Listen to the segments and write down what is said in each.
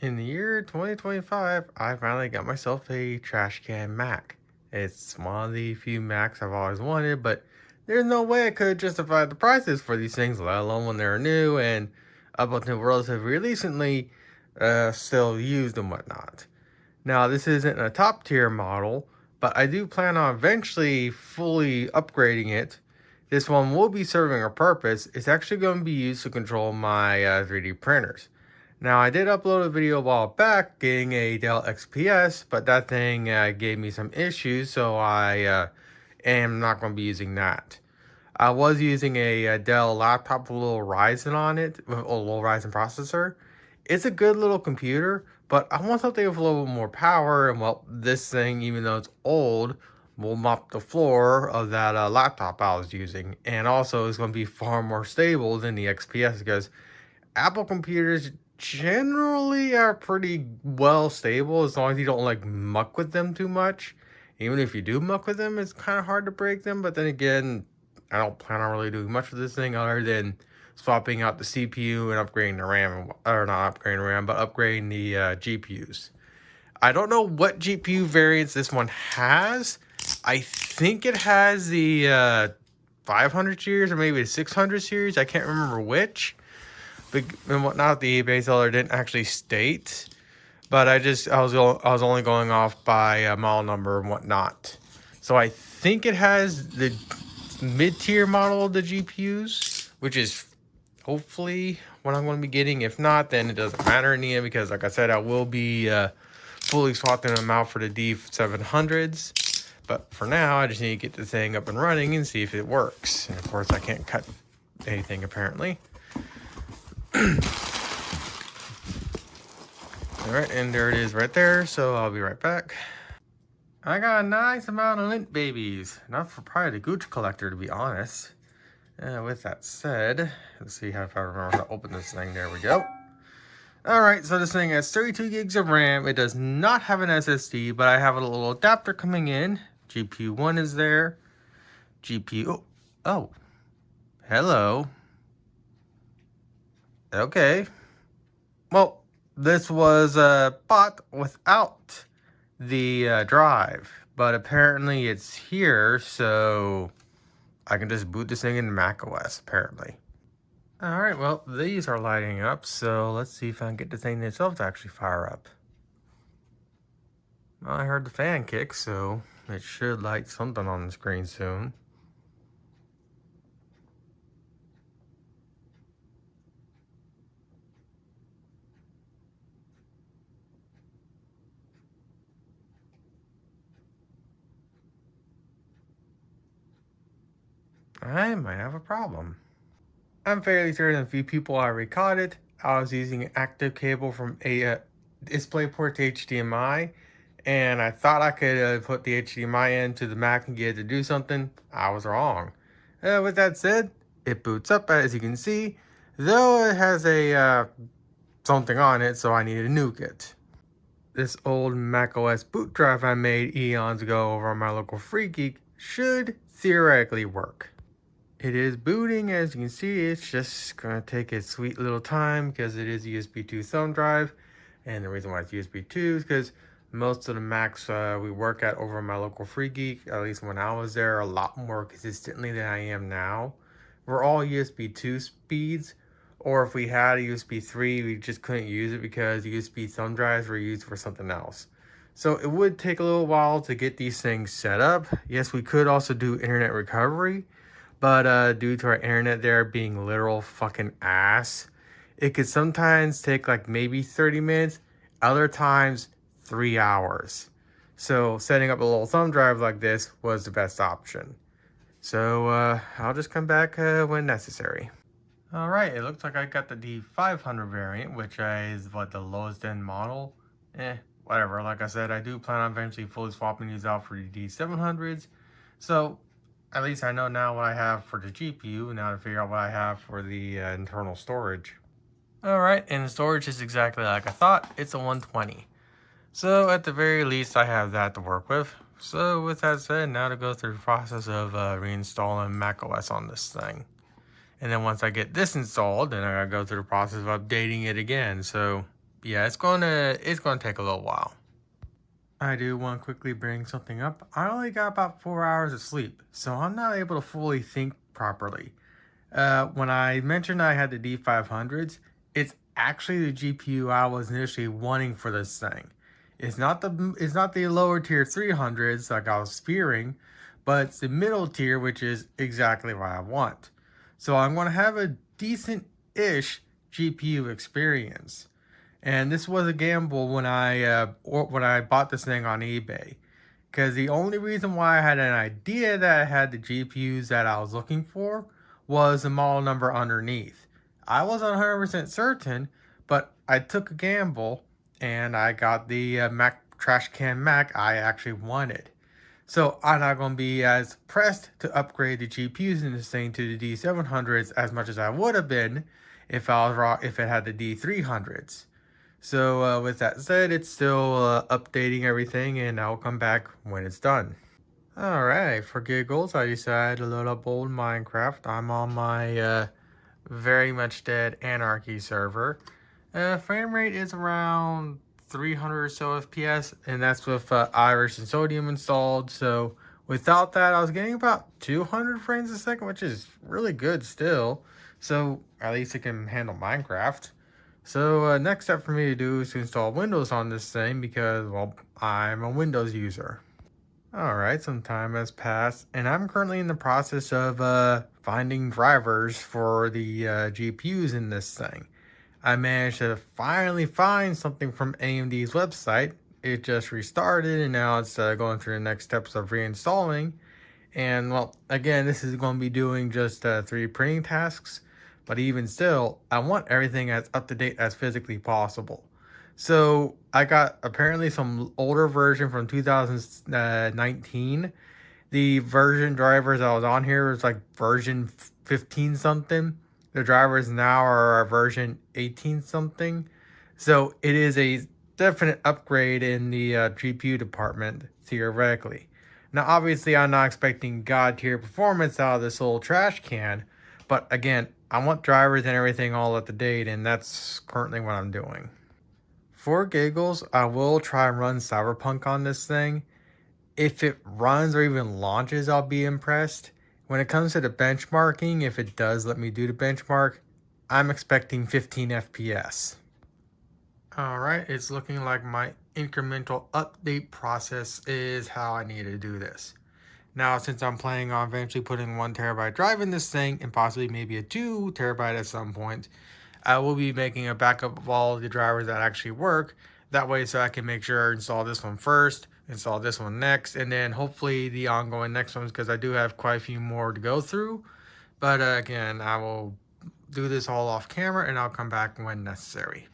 In the year 2025, I finally got myself a trash can Mac. It's one of the few Macs I've always wanted, but there's no way I could justify the prices for these things, let alone when they're new and up until relatively recently, still used and whatnot. Now, this isn't a top tier model, but I do plan on eventually fully upgrading it. This one will be serving a purpose. It's actually going to be used to control my 3D printers. Now, I did upload a video a while back getting a Dell XPS, but that thing gave me some issues, so I am not going to be using that. I was using a Dell laptop with a little Ryzen on it, with a little Ryzen processor. It's a good little computer, but I want something with a little bit more power, and well, this thing, even though it's old, will mop the floor of that laptop I was using. And also, it's going to be far more stable than the XPS because Apple computers generally are pretty well stable as long as you don't like muck with them too much. Even if you do muck with them, it's kind of hard to break them. But then again, I don't plan on really doing much with this thing other than swapping out the CPU and upgrading the RAM, or not upgrading the RAM, but upgrading the GPUs. I don't know what GPU variants this one has. I think it has the 500 series or maybe the 600 series. I can't remember which. And whatnot, the eBay seller didn't actually state, but I was only going off by model number and whatnot. So I think it has the mid-tier model of the GPUs, which is hopefully what I'm going to be getting. If not, then it doesn't matter in the end because, like I said, I will be fully swapping them out for the D700s. But for now, I just need to get the thing up and running and see if it works. And of course, I can't cut anything apparently. Alright, and there it is right there, so I'll be right back. I got a nice amount of lint babies. Not for probably the Gooch collector, to be honest. With that said, let's see if I remember how to open this thing. There we go. Alright, so this thing has 32 gigs of RAM. It does not have an SSD, but I have a little adapter coming in. GPU 1 is there. GPU... Oh. Hello. Okay. Well, this was bought without the drive, but apparently it's here, so I can just boot this thing into macOS, apparently. Alright, well, these are lighting up, so let's see if I can get the thing itself to actually fire up. Well, I heard the fan kick, so it should light something on the screen soon. I might have a problem. I'm fairly certain a few people already caught it. I was using an active cable from a DisplayPort to HDMI, and I thought I could put the HDMI into the Mac and get it to do something. I was wrong. With that said, it boots up as you can see, though it has a something on it, so I need to nuke it. This old macOS boot drive I made eons ago over on my local Free Geek should theoretically work. It is booting, as you can see. It's just gonna take its sweet little time because it is a USB 2 thumb drive, and the reason why it's USB 2 is because most of the Macs we work at over my local Free Geek, at least when I was there, a lot more consistently than I am now, we're all USB 2 speeds, or if we had a USB 3, we just couldn't use it because USB thumb drives were used for something else. So it would take a little while to get these things set up. Yes, we could also do internet recovery, but due to our internet there being literal fucking ass, it could sometimes take like maybe 30 minutes, other times 3 hours. So setting up a little thumb drive like this was the best option. So I'll just come back when necessary. Alright, it looks like I got the D500 variant, which is what, the lowest end model? Whatever. Like I said, I do plan on eventually fully swapping these out for the D700s. So at least I know now what I have for the GPU, now to figure out what I have for the internal storage. Alright, and the storage is exactly like I thought. It's a 120. So at the very least, I have that to work with. So with that said, now to go through the process of reinstalling macOS on this thing. And then once I get this installed, then I gotta go through the process of updating it again. So yeah, it's gonna take a little while. I do want to quickly bring something up. I only got about 4 hours of sleep, so I'm not able to fully think properly. When I mentioned I had the D500s, it's actually the GPU I was initially wanting for this thing. It's not the lower tier 300s like I was fearing, but it's the middle tier, which is exactly what I want. So I'm going to have a decent-ish GPU experience. And this was a gamble when I bought this thing on eBay, because the only reason why I had an idea that I had the GPUs that I was looking for was the model number underneath. I wasn't 100% certain, but I took a gamble and I got the Mac trash can Mac I actually wanted. So I'm not going to be as pressed to upgrade the GPUs in this thing to the D700s as much as I would have been if it had the D300s. So with that said, it's still updating everything, and I'll come back when it's done. Alright, for giggles, I decided to load up old Minecraft. I'm on my very much dead Anarchy server. Frame rate is around 300 or so FPS, and that's with Iris and Sodium installed. So without that, I was getting about 200 frames a second, which is really good still. So at least it can handle Minecraft. So next step for me to do is to install Windows on this thing because, well, I'm a Windows user. Alright, some time has passed, and I'm currently in the process of finding drivers for the GPUs in this thing. I managed to finally find something from AMD's website. It just restarted, and now it's going through the next steps of reinstalling. And, well, again, this is going to be doing just 3D printing tasks, but even still, I want everything as up to date as physically possible. So I got apparently some older version from 2019. The version drivers I was on here was like version 15 something. The drivers now are version 18 something. So it is a definite upgrade in the GPU department, theoretically. Now, obviously, I'm not expecting God tier performance out of this little trash can. But again, I want drivers and everything all up to date, and that's currently what I'm doing. For giggles, I will try and run Cyberpunk on this thing. If it runs or even launches, I'll be impressed. When it comes to the benchmarking, if it does let me do the benchmark, I'm expecting 15 FPS. Alright, it's looking like my incremental update process is how I need to do this. Now, since I'm planning on eventually putting 1 TB drive in this thing and possibly maybe a 2 TB at some point, I will be making a backup of all the drivers that actually work. That way, so I can make sure I install this one first, install this one next, and then hopefully the ongoing next ones, because I do have quite a few more to go through. But again, I will do this all off camera and I'll come back when necessary.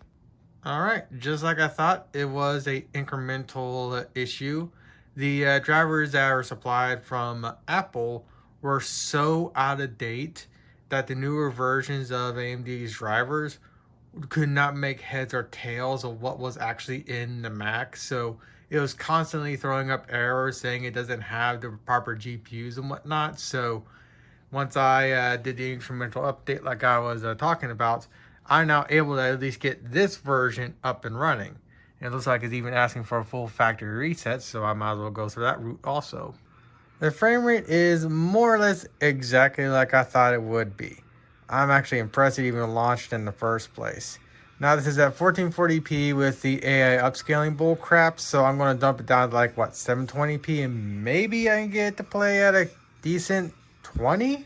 Alright, just like I thought, it was a incremental issue. The drivers that were supplied from Apple were so out of date that the newer versions of AMD's drivers could not make heads or tails of what was actually in the Mac. So it was constantly throwing up errors saying it doesn't have the proper GPUs and whatnot. So once I did the incremental update like I was talking about, I'm now able to at least get this version up and running. And it looks like it's even asking for a full factory reset, so I might as well go through that route also. The frame rate is more or less exactly like I thought it would be. I'm actually impressed it even launched in the first place. Now this is at 1440p with the AI upscaling bull crap, so I'm going to dump it down to like, what, 720p, and maybe I can get it to play at a decent 20?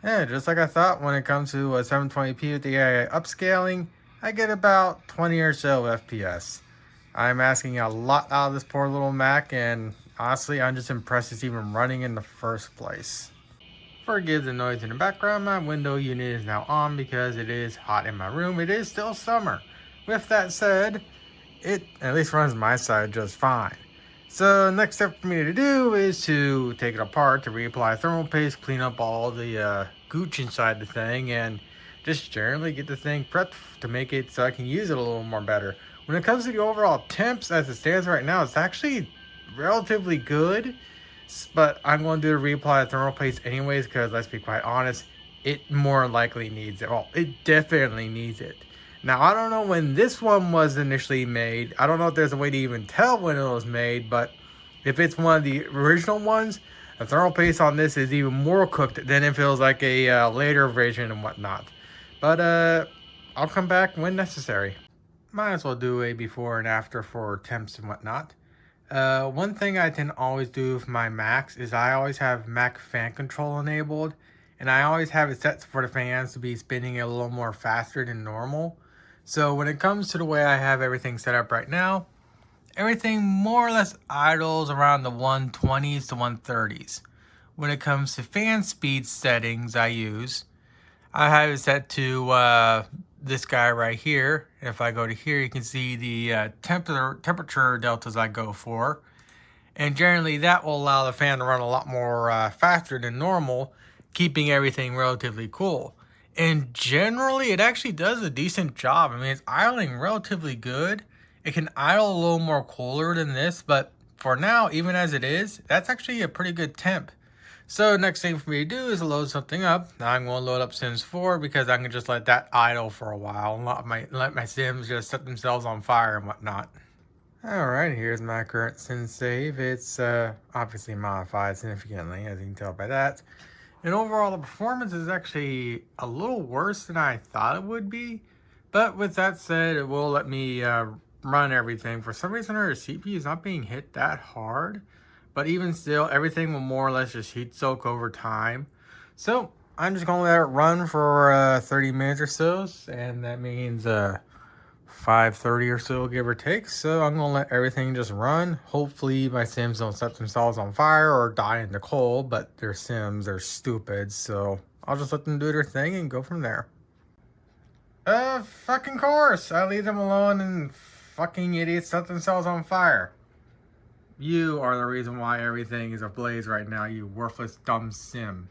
Yeah, just like I thought, when it comes to 720p with the AI upscaling, I get about 20 or so FPS. I'm asking a lot out of this poor little Mac, and honestly, I'm just impressed it's even running in the first place. Forgive the noise in the background, my window unit is now on because it is hot in my room. It is still summer. With that said, it at least runs my side just fine. So next step for me to do is to take it apart to reapply thermal paste, clean up all the gooch inside the thing, and just generally get the thing prepped to make it so I can use it a little more better. When it comes to the overall temps as it stands right now, it's actually relatively good, but I'm going to do the reapply thermal paste anyways because let's be quite honest, it more likely needs it. Well, it definitely needs it. Now, I don't know when this one was initially made. I don't know if there's a way to even tell when it was made, but if it's one of the original ones, the thermal paste on this is even more cooked than it feels like a later version and whatnot. But I'll come back when necessary. Might as well do a before and after for temps and whatnot. One thing I tend to always do with my Macs is I always have Mac fan control enabled, and I always have it set for the fans to be spinning a little more faster than normal. So when it comes to the way I have everything set up right now, everything more or less idles around the 120s to 130s. When it comes to fan speed settings I have it set to this guy right here. If I go to here, you can see the temperature deltas I go for. And generally that will allow the fan to run a lot more faster than normal, keeping everything relatively cool. And generally it actually does a decent job. I mean, it's idling relatively good. It can idle a little more cooler than this, but for now, even as it is, that's actually a pretty good temp. So next thing for me to do is load something up. Now I'm going to load up Sims 4 because I can just let that idle for a while and let my Sims just set themselves on fire and whatnot. Alright, here's my current Sim save. It's obviously modified significantly, as you can tell by that. And overall, the performance is actually a little worse than I thought it would be. But with that said, it will let me run everything. For some reason, our CPU is not being hit that hard. But even still, everything will more or less just heat soak over time. So I'm just going to let it run for 30 minutes or so. And that means 5:30 or so, give or take. So I'm going to let everything just run. Hopefully my Sims don't set themselves on fire or die in the cold. But they're Sims, they're stupid. So I'll just let them do their thing and go from there. Fucking course. I leave them alone and fucking idiots set themselves on fire. You are the reason why everything is ablaze right now, you worthless dumb Sim.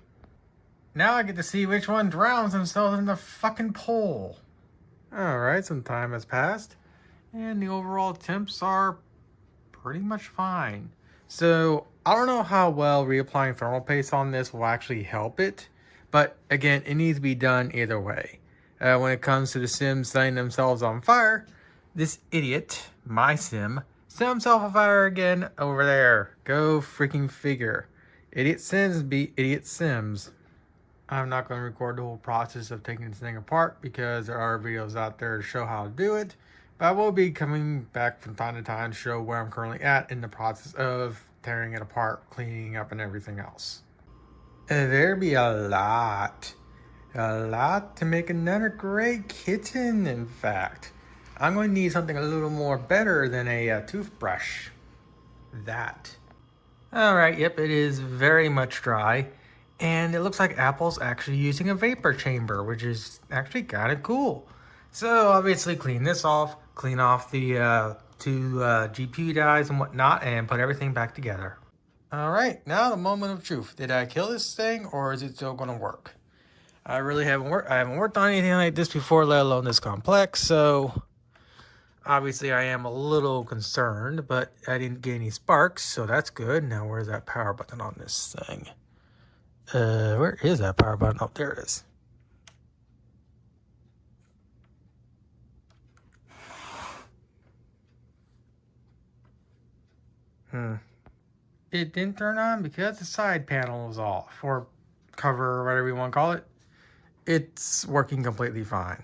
Now I get to see which one drowns themselves in the fucking pool. Alright, some time has passed, and the overall temps are pretty much fine. So, I don't know how well reapplying thermal paste on this will actually help it, but again, it needs to be done either way. When it comes to the Sims setting themselves on fire, this idiot, my Sim, set himself on fire again over there. Go freaking figure. Idiot Sims beat idiot Sims. I'm not going to record the whole process of taking this thing apart because there are videos out there to show how to do it. But I will be coming back from time to time to show where I'm currently at in the process of tearing it apart, cleaning up, and everything else. There be a lot to make another great kitten, in fact. I'm going to need something a little more better than a toothbrush. That. Alright, yep, it is very much dry. And it looks like Apple's actually using a vapor chamber, which is actually kind of cool. So obviously clean this off, clean off the two GPU dies and whatnot, and put everything back together. Alright, now the moment of truth. Did I kill this thing, or is it still going to work? I really haven't worked on anything like this before, let alone this complex, so obviously I am a little concerned, but I didn't get any sparks, so that's good. Now where's that power button on this thing? Where is that power button? Oh, there it is. It didn't turn on because the side panel was off, or cover, or whatever you want to call it. It's working completely fine.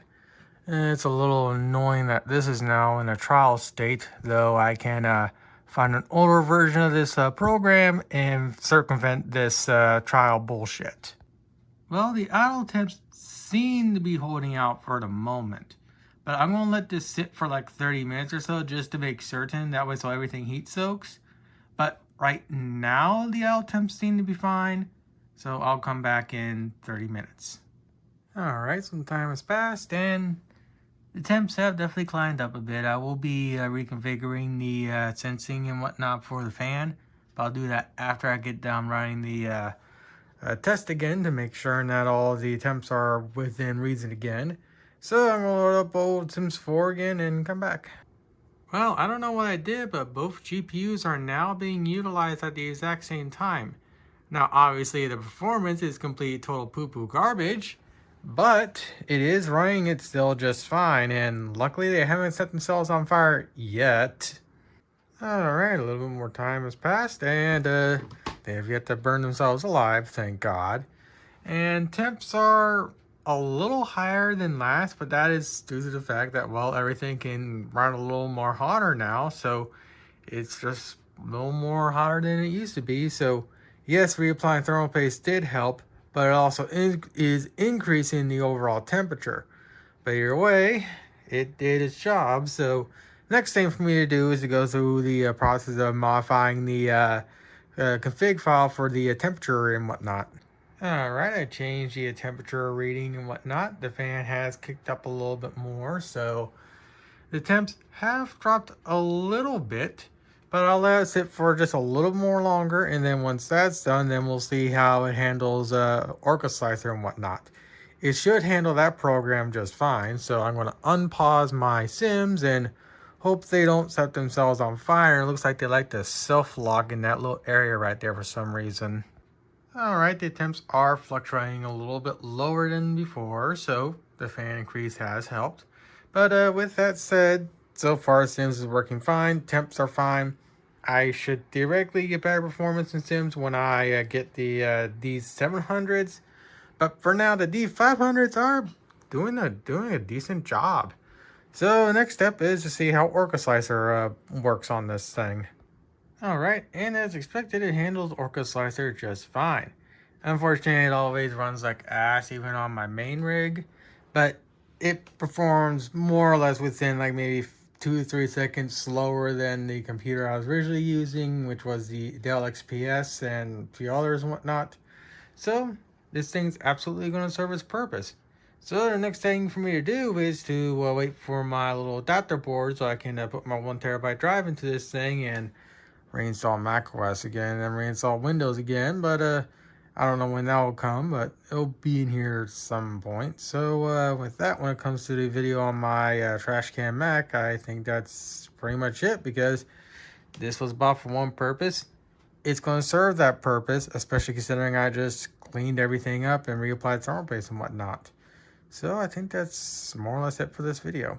It's a little annoying that this is now in a trial state, though I can find an older version of this program and circumvent this trial bullshit. Well, the idle temps seem to be holding out for the moment, but I'm going to let this sit for like 30 minutes or so just to make certain, that way so everything heat soaks. But right now the idle temps seem to be fine, so I'll come back in 30 minutes. Alright, some time has passed and the temps have definitely climbed up a bit. I will be reconfiguring the sensing and whatnot for the fan, but I'll do that after I get done running the test again to make sure that all the temps are within reason again. So I'm going to load up old Sims 4 again and come back. Well, I don't know what I did, but both GPUs are now being utilized at the exact same time. Now, obviously, the performance is complete total poo-poo garbage, But it is running it still just fine, and luckily they haven't set themselves on fire yet. Alright, a little bit more time has passed, and they have yet to burn themselves alive, thank God. And temps are a little higher than last, but that is due to the fact that, well, everything can run a little more hotter now, so it's just a little more hotter than it used to be. So yes, reapplying thermal paste did help, but it also is increasing the overall temperature. But either way, it did its job. So next thing for me to do is to go through the process of modifying the config file for the temperature and whatnot. Alright, I changed the temperature reading and whatnot. The fan has kicked up a little bit more, so the temps have dropped a little bit, but I'll let it sit for just a little more longer, and then once that's done, then we'll see how it handles Orca Slicer and whatnot. It should handle that program just fine, so I'm going to unpause my Sims and hope they don't set themselves on fire. It looks like they like to self-lock in that little area right there for some reason. Alright, the temps are fluctuating a little bit lower than before, so the fan increase has helped. But with that said, so far Sims is working fine, temps are fine. I should theoretically get better performance in Sims when I get the these 700s. But for now, the D500s are doing a decent job. So the next step is to see how Orca Slicer works on this thing. Alright, and as expected, it handles Orca Slicer just fine. Unfortunately, it always runs like ass even on my main rig, but it performs more or less within like maybe 2 to 3 seconds slower than the computer I was originally using, which was the Dell XPS and a few others and whatnot. So this thing's absolutely going to serve its purpose. So the next thing for me to do is to wait for my little adapter board so I can put my 1TB drive into this thing and reinstall macOS again and reinstall Windows again. But I don't know when that will come, but it'll be in here at some point. So with that, when it comes to the video on my trash can Mac, I think that's pretty much it, because this was bought for one purpose. It's going to serve that purpose, especially considering I just cleaned everything up and reapplied thermal paste and whatnot. So I think that's more or less it for this video.